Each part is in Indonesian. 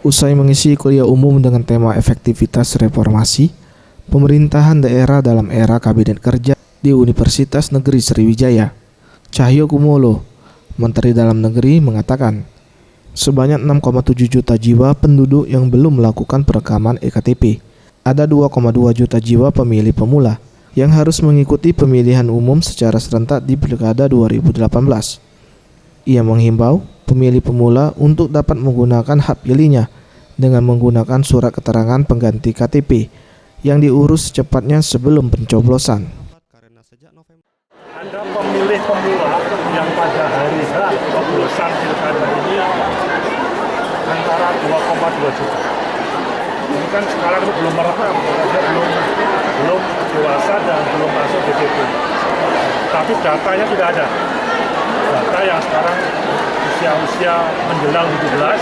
Usai mengisi kuliah umum dengan tema efektivitas reformasi pemerintahan daerah dalam era Kabinet Kerja di Universitas Negeri Sriwijaya, Cahyokumolo, Menteri Dalam Negeri, mengatakan sebanyak 6,7 juta jiwa penduduk yang belum melakukan perekaman EKTP. Ada 2,2 juta jiwa pemilih pemula yang harus mengikuti pemilihan umum secara serentak di Pilkada 2018. Ia menghimbau pemilih pemula untuk dapat menggunakan hak pilihnya dengan menggunakan surat keterangan pengganti KTP yang diurus secepatnya sebelum pencoblosan. Ada pemilih pemula yang pada hari H pencoblosan pilkada ini antara 2,2 juta. Ini kan sekarang itu belum merekam, belum dewasa dan belum masuk DPP. Tapi datanya sudah ada. Data yang sekarang usia menjelang 17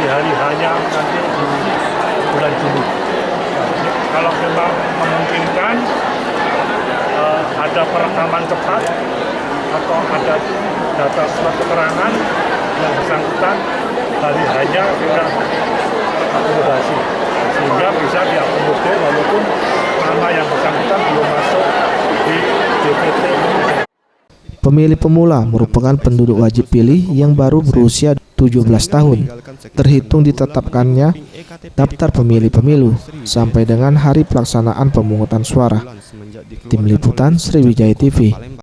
di hari hanya nanti di bulan Juni. Kalau memang memungkinkan ada perekaman cepat atau ada data surat keterangan yang bersangkutan hari hanya kita akomodasi sehingga bisa diakomodir walaupun nama yang bersangkutan belum masuk di DPT. Pemilih pemula merupakan penduduk wajib pilih yang baru berusia 17 tahun, terhitung ditetapkannya daftar pemilih pemilu sampai dengan hari pelaksanaan pemungutan suara. Tim Liputan Sriwijaya TV.